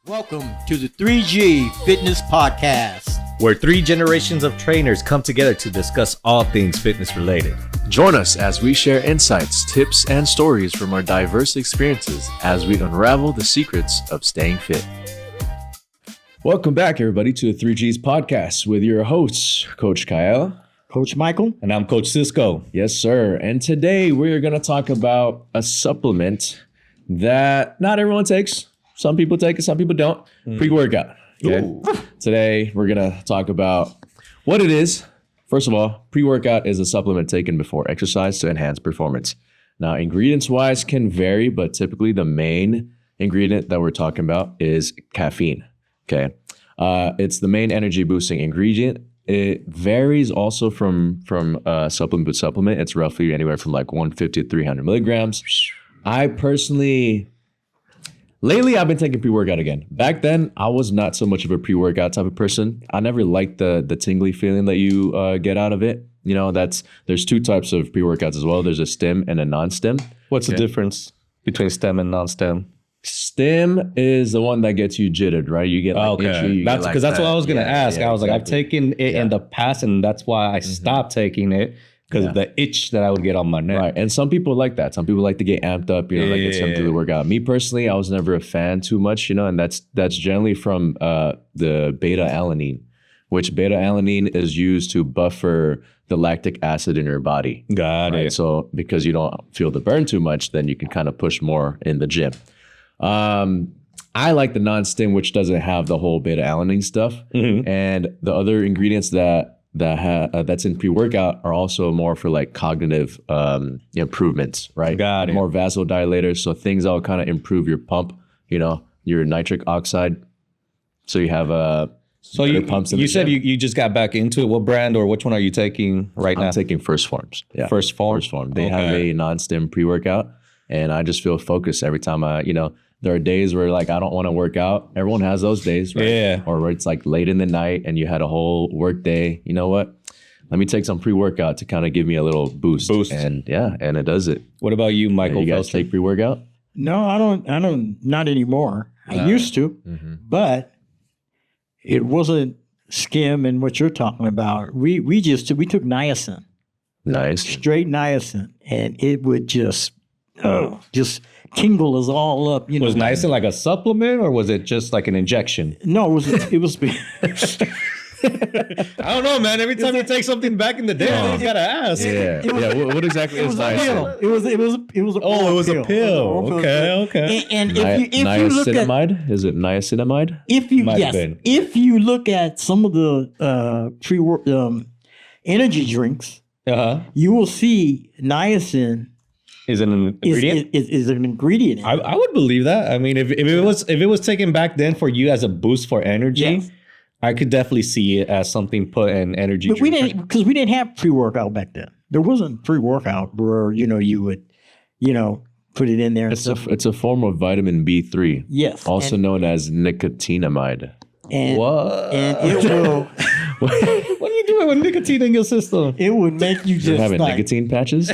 Welcome to the 3G Fitness Podcast, where 3 generations of trainers come together to discuss all things fitness related. Join us as we share insights, tips, and stories from our diverse experiences as we unravel the secrets of staying fit. Welcome back, everybody, to the 3Gs Podcast with your hosts, Coach Kael, Coach Michael, and I'm Coach Cisco. Yes, sir. And today we're going to talk about a supplement that not everyone takes. Some people take it, some people don't. Pre-workout. Okay. Today, we're going to talk about what it is. First of all, pre-workout is a supplement taken before exercise to enhance performance. Now, ingredients-wise can vary, but typically the main ingredient that we're talking about is caffeine. Okay. It's the main energy-boosting ingredient. It varies also from supplement to supplement. It's roughly anywhere from like 150 to 300 milligrams. Lately, I've been taking pre-workout again. Back then, I was not so much of a pre-workout type of person. I never liked the tingly feeling that you get out of it. You know, there's 2 types of pre-workouts as well. There's a stem and a non-stem. What's the difference between stem and non-stem? Stem is the one that gets you jittered, right? You get like itchy. That's because that's what I was gonna ask. I was like, I've taken it in the past, and that's why I stopped taking it. Because of the itch that I would get on my neck. Right. And some people like that. Some people like to get amped up, like it's time to do the workout. Me personally, I was never a fan too much, and that's generally from the beta-alanine, which beta-alanine is used to buffer the lactic acid in your body. Got it. So because you don't feel the burn too much, then you can kind of push more in the gym. I like the non-stim, which doesn't have the whole beta-alanine stuff. Mm-hmm. And the other ingredients that's in pre-workout are also more for like cognitive improvements, right? Got it. More vasodilators, so things that will kind of improve your pump, your nitric oxide. So you have so you said you just got back into it. What brand or which one are you taking right now? I'm taking First Forms. Yeah. First Form. They have a non-stim pre-workout, and I just feel focused every time there are days where like I don't want to work out. Everyone has those days, right? Yeah. Or where it's like late in the night and you had a whole work day. You know what? Let me take some pre-workout to kind of give me a little boost. And it does it. What about you, Michael? You guys take pre-workout? No, I don't, not anymore. I used to, but it wasn't skim and what you're talking about. We took niacin. Nice. Straight niacin, and it would just tingle us all up. Was niacin like a supplement or was it just like an injection? No, it was. I don't know, man. Every time you take something back in the day, I gotta ask. Yeah. What exactly is niacin? It was a pill. Okay. And if you look at niacinamide, is it niacinamide? If you look at some of the energy drinks, you will see niacin is an ingredient. Is an ingredient. I would believe that. I mean, if it was taken back then for you as a boost for energy. Yes. I could definitely see it as something put in energy. But we didn't have pre-workout back then. There wasn't pre-workout where you would put it in there. It's a form of vitamin B3. Yes, also known as nicotinamide. And what? And it will. What are you doing with nicotine in your system? It would make you just having nicotine patches.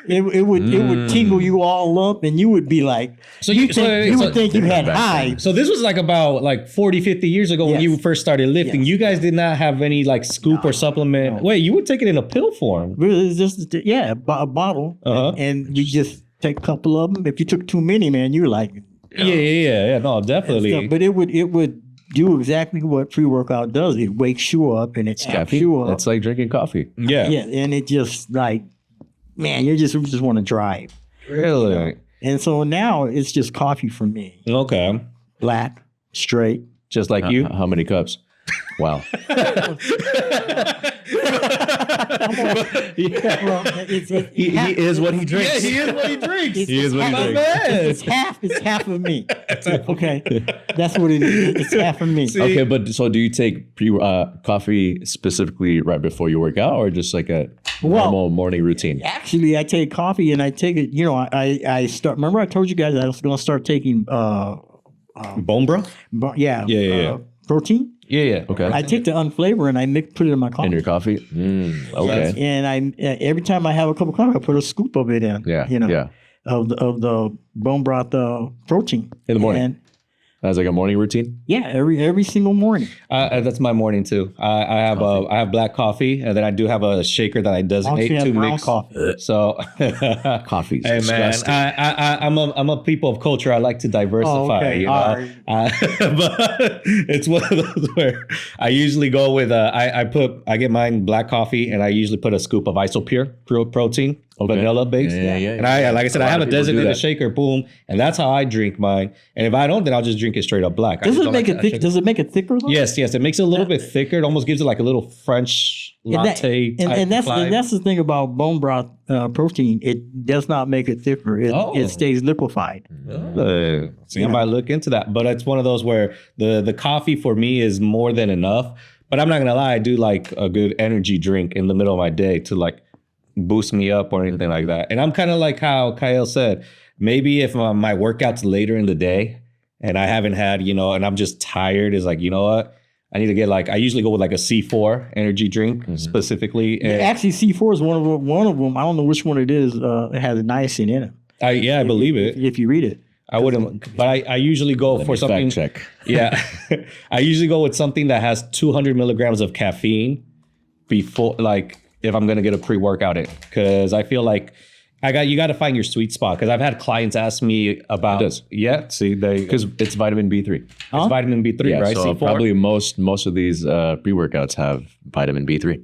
It would tingle you all up, and you would be like, you would think you had hives. So this was like about 40, 50 years ago when you first started lifting. Yes. You guys did not have any scoop or supplement. No. Wait, you would take it in a pill form? It was just a bottle, and you just take a couple of them. If you took too many, man, you're like, yeah, no, definitely. But it would do exactly what pre-workout does. It wakes you up and it amps you up. It's like drinking coffee. Yeah, and it just man, you just want to drive. Really? And so now it's just coffee for me. Okay. Black, straight. Just like you? How many cups? Wow. He is what he drinks. Yeah, he is what he drinks. He is what he drinks. It's half of me. Okay. That's what it is. It's half of me. Okay, but so do you take coffee specifically right before you work out, or just like a normal morning routine? Actually, I take coffee and I take it, I start, remember I told you guys I was going to start taking bone broth? Yeah. Protein? Yeah. Okay. I take the unflavor and I put it in my coffee. In your coffee? Okay. And every time I have a cup of coffee, I put a scoop of it in. Yeah. Of the bone broth protein in the morning. And As like a morning routine? Yeah, every single morning. That's my morning too. I have black coffee, and then I do have a shaker that I designate to brown mix. coffee. So Coffee's hey man, disgusting. I'm a people of culture. I like to diversify. okay. You know? All right. But it's one of those where I usually go with I get mine black coffee, and I usually put a scoop of Isopure protein. Vanilla based. Yeah. And I, like I said, I have a people do designated that. shaker, boom, and that's how I drink mine. And if I don't, then I'll just drink it straight up black. I Does just it don't make like it thick? that Does it make it thicker? Though? Yes, it makes it a little bit thicker. It almost gives it like a little French latte type and vibe. that's the thing about bone broth protein. It does not make it thicker. It stays liquefied. See, I might look into that. But it's one of those where the coffee for me is more than enough. But I'm not gonna lie, I do like a good energy drink in the middle of my day to like boost me up or anything like that. And I'm kind of like how Kael said, maybe if my workout's later in the day and I haven't had, and I'm just tired, is like, you know what? I need to get I usually go with like a C4 energy drink specifically. And Actually, C4 is one of them. I don't know which one it is. It has niacin in it. I believe it. If you read it. I wouldn't, but I usually go for something. Fact check. Yeah. I usually go with something that has 200 milligrams of caffeine before, if I'm going to get a pre-workout in, because I feel like you got to find your sweet spot. Because I've had clients ask me about, Because it's vitamin B3. it's vitamin B3, Yeah, right? so C4. probably most of these pre-workouts have vitamin B3.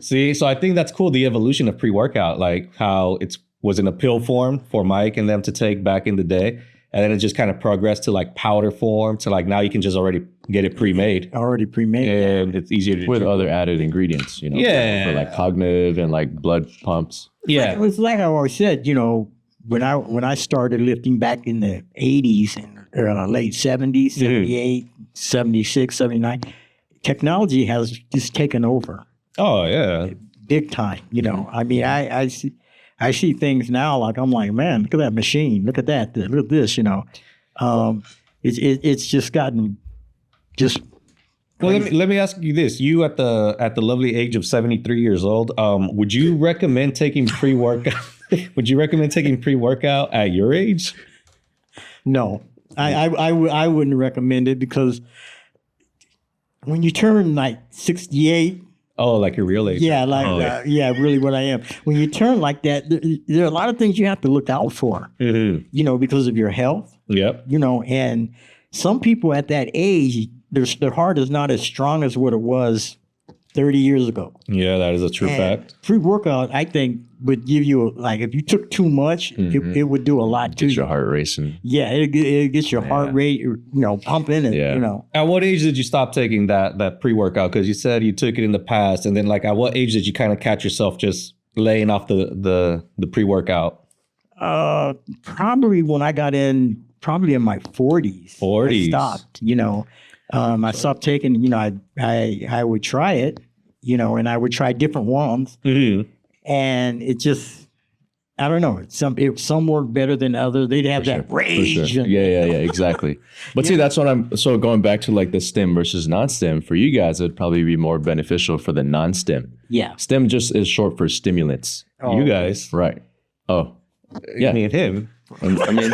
See, so I think that's cool. The evolution of pre-workout, like how it was in a pill form for Mike and them to take back in the day. And then it just kind of progressed to like powder form to like now you can just already get it pre-made. Already pre-made. And it's easier to With drink. other added ingredients, Yeah. for like cognitive and like blood pumps. Yeah. It's like I always said, when I started lifting back in the 80s and late 70s, 78, 76, 79, technology has just taken over Oh, yeah. big time. I mean, I see things now like I'm like, man, look at that machine. Look at that. Look at this. It's just gotten just. Well, let me ask you this: you at the lovely age of 73 years old, would you recommend taking pre-workout? Would you recommend taking pre-workout at your age? No, I wouldn't recommend it because when you turn like 68. Oh, like your real age? Yeah, really what I am. When you turn like that, there are a lot of things you have to look out for, because of your health, Yep. and some people at that age, their heart is not as strong as what it was 30 years ago. Yeah, that is a true fact. Pre-workout, I think, would give you, if you took too much, it would do a lot to Get you. your heart racing. Yeah, it gets your heart rate, pumping, and Yeah. At what age did you stop taking that pre-workout? Because you said you took it in the past, and then at what age did you kind of catch yourself just laying off the pre-workout? Probably when I got in, probably in my 40s. 40s. I stopped, I stopped taking, I would try it, and I would try different ones. And it just, I don't know. Some work better than others. They'd have that rage. For sure. and- Yeah, exactly. But see, that's what so going back to like the stem versus non-stem, for you guys, it'd probably be more beneficial for the non-stem. Yeah. Stem just is short for stimulants. You guys. Right. Oh, yeah. Me and him. I mean,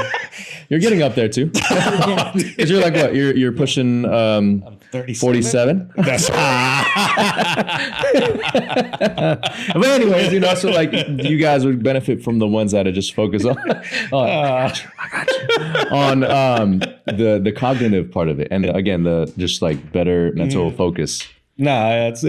you're getting up there too. Because you're like what? You're pushing 47. That's But anyways, so like you guys would benefit from the ones that are just focused on the cognitive part of it, and again the just like better mental focus. Nah, it's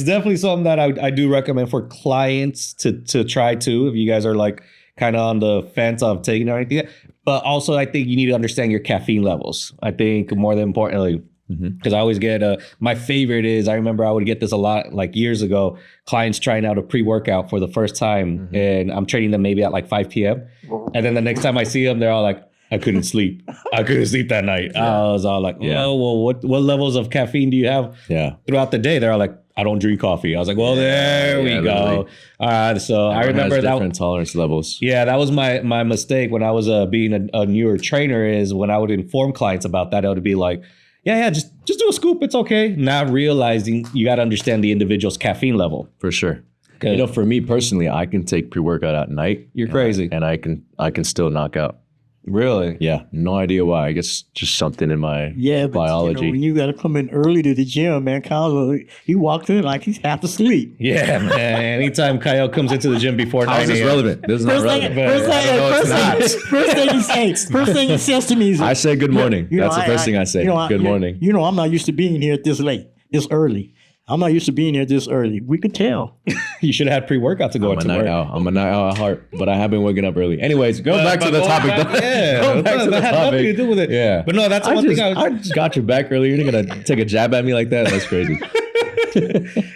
definitely something that I do recommend for clients to try too. If you guys are like kind of on the fence of taking it or anything, but also I think you need to understand your caffeine levels. I think more than importantly, because I always get my favorite is I remember I would get this a lot like years ago. Clients trying out a pre-workout for the first time, and I'm training them maybe at like 5 p.m. And then the next time I see them, they're all like, I couldn't sleep. I couldn't sleep that night. I was all like, oh, well, what levels of caffeine do you have throughout the day? They're all like, I don't drink coffee. I was like, well, there we go. Literally. All right. So I remember has that. different tolerance levels. Yeah, that was my mistake when I was being a newer trainer, is when I would inform clients about that, it would be like, just do a scoop. It's okay. Not realizing you got to understand the individual's caffeine level. For sure. For me personally, I can take pre-workout at night. You're crazy. And I can still knock out. Really? Yeah, no idea why. I guess just something in my Yeah, but biology. when you got to come in early to the gym, man, Kyle, he walked in like he's half asleep. Yeah, man. Anytime Kael comes into the gym before How 9 is this a.m. relevant? This is not relevant. First thing he says to me is, I say good morning. That's the first thing I say. Good morning. I'm not used to being here this late, this early. I'm not used to being here this early. We could tell. You should have had pre-workout to go into work. I'm a night owl at heart, but I have been waking up early. Anyways, go back to the topic. Yeah, back to the that had nothing to do with it. Yeah. But no, that's one thing I just got your back earlier. You're going to take a jab at me like that? That's crazy.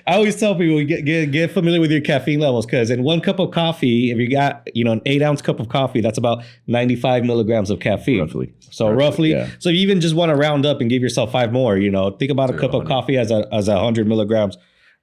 I always tell people get familiar with your caffeine levels, because in 1 cup of coffee, if you got an 8-ounce cup of coffee, that's about 95 milligrams of caffeine. Roughly. Yeah. So you even just want to round up and give yourself 5 more. Think about a cup of coffee as 100 milligrams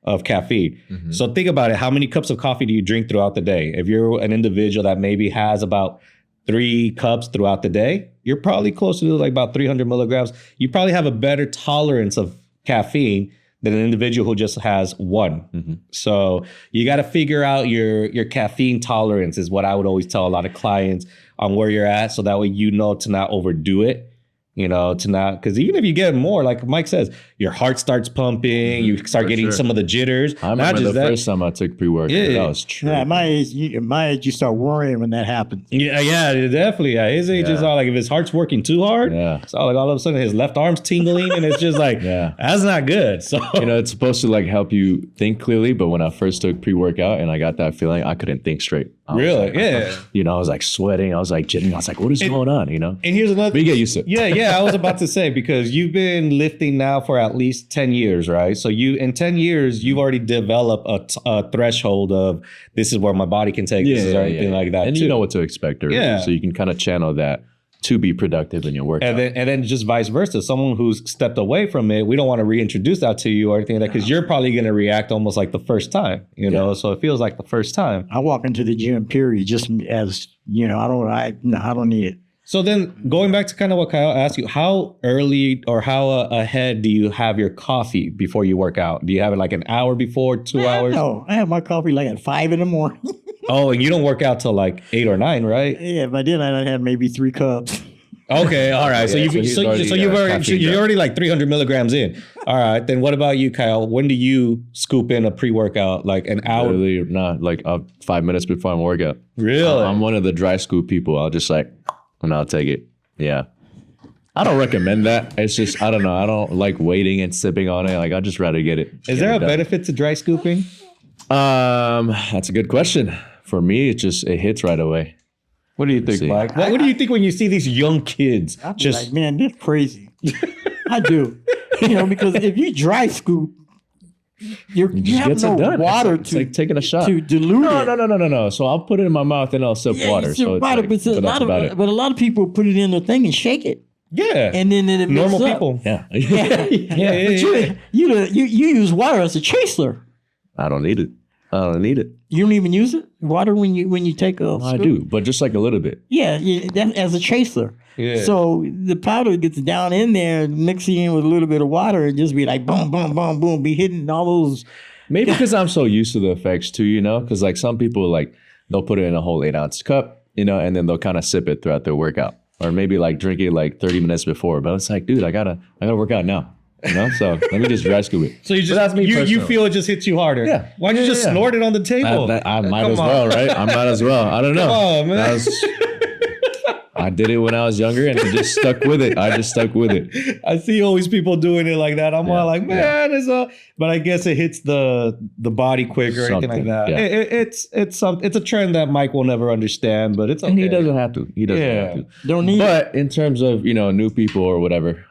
of caffeine. Mm-hmm. So think about it. How many cups of coffee do you drink throughout the day? If you're an individual that maybe has about 3 cups throughout the day, you're probably closer to like about 300 milligrams. You probably have a better tolerance of caffeine than an individual who just has 1. Mm-hmm. So you got to figure out your caffeine tolerance is what I would always tell a lot of clients on where you're at. So that way, to not overdo it, to not, because even if you get more, like Mike says, your heart starts pumping, you start getting some of the jitters. I remember first time I took pre-workout. Yeah. That was true. Yeah, at my age, you start worrying when that happens. Yeah, definitely. At his age, it's all like if his heart's working too hard, it's all like all of a sudden his left arm's tingling, and it's just like, that's not good. So it's supposed to like help you think clearly, but when I first took pre-workout and I got that feeling, I couldn't think straight. Really? I was like sweating. I was like jitting. I was like, what is going on? And here's another. But you get used to it. Yeah. I was about to say, because you've been lifting now for at least 10 years, right? So in 10 years, you've already developed a threshold of this is where my body can take this or anything like that. And too. you know what to expect already. Yeah. So you can kind of channel that to be productive in your workout. And then just vice versa. Someone who's stepped away from it, we don't want to reintroduce that to you or anything like that, because you're probably going to react almost like the first time, so it feels like the first time. I walk into the gym, period, just as, I don't need it. So then going back to kind of what Kael asked you, how early or how ahead do you have your coffee before you work out? Do you have it like an hour before, 2 hours? No, I have my coffee like at 5 in the morning. Oh, and you don't work out till like 8 or 9, right? Yeah, but then I had maybe 3 cups. Okay, all right. So you're already like 300 milligrams in. All right, then what about you, Kael? When do you scoop in a pre-workout? Like an hour? Literally not, like 5 minutes before I'm workout. Really? I'm one of the dry scoop people. I'll just and I'll take it. Yeah. I don't recommend that. It's just, I don't know. I don't like waiting and sipping on it. Like, I'd just rather get it. Is there a benefit to dry scooping? That's a good question. For me, it hits right away. What do you think, Mike? What do you think when you see these young kids? I'm just like, man, that's crazy. I do. Because if you dry scoop, you have no water it's like taking a shot to dilute it. No. So I'll put it in my mouth and I'll sip water. So water, but a lot of people put it in the thing and shake it. Yeah, and then it normal mixes people. Yeah. But you use water as a chaser. I don't need it. You don't even use it? Water when you take a scoop? I do, but just like a little bit. Yeah, that, as a chaser. Yeah. So the powder gets down in there, mixing in with a little bit of water, and just be like boom, boom, boom, boom, be hitting all those. Maybe because I'm so used to the effects too, because like some people they'll put it in a whole 8-ounce cup, and then they'll kind of sip it throughout their workout, or maybe like drink it like 30 minutes before. But it's like, dude, I gotta work out now. So let me just dry scoop it. So you feel it just hits you harder. Yeah. Why don't you just snort it on the table? I might as well, right? I might as well. I don't know. Come on, man. I did it when I was younger and I just stuck with it. I see always people doing it like that. I'm all like, man, but I guess it hits the body quicker or anything like that. Yeah. It's a trend that Mike will never understand, but it's okay. And he doesn't have to. Have to. Don't need But in terms of, new people or whatever,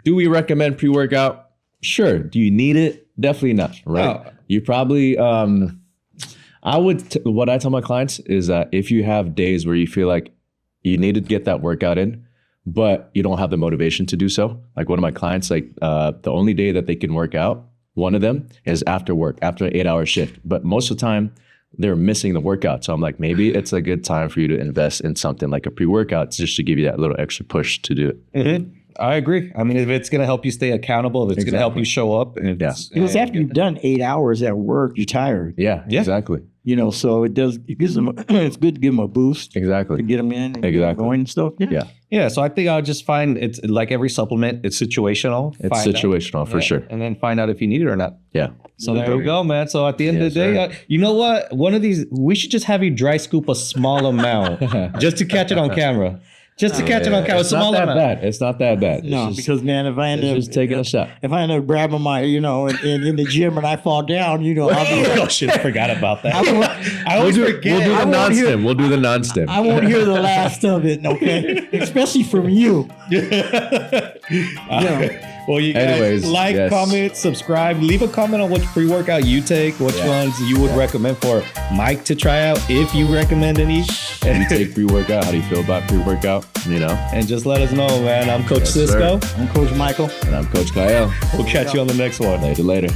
do we recommend pre-workout? Sure. Do you need it? Definitely not, right? Oh. You probably, what I tell my clients is that if you have days where you feel like you need to get that workout in, but you don't have the motivation to do so. Like one of my clients, the only day that they can work out, one of them is after work, after an 8-hour shift. But most of the time, they're missing the workout. So I'm like, maybe it's a good time for you to invest in something like a pre-workout just to give you that little extra push to do it. Mm-hmm. I agree. I mean, if it's going to help you stay accountable, if it's going to help you show up. Because after you've done 8 hours at work, you're tired. Yeah, exactly. So it gives them, it's good to give them a boost to Exactly. get them in and get 'em Exactly. going and stuff. Yeah. Yeah, so I think I'll just find it's like every supplement, it's situational. It's Find out. situational for Yeah, sure. and then find out if you need it or not. Yeah. So there we go, man. So at the end of the day, Yes, you know what? One of these, we should just have you dry scoop a small amount just to catch it on camera. Just to catch it on camera. It's not that bad. It's not that bad. No, It's just, because man, if I end it's up just taking a shot. if I end up grabbing my, in the gym and I fall down, I'll be. Oh shit, I forgot about that. I We'll always do, forget. we'll do the I won't non-stim. We'll do the non-stim. I won't hear the last of it, okay? Especially from you. Well, you guys Anyways, like, yes. comment, subscribe, leave a comment on which pre-workout you take, which ones you would recommend for Mike to try out, if you recommend any. Do you take pre-workout? How do you feel about pre-workout? And just let us know, man. I'm Coach Yes, Cisco. sir. I'm Coach Michael. And I'm Coach Kael. We'll catch you on the next one. Later.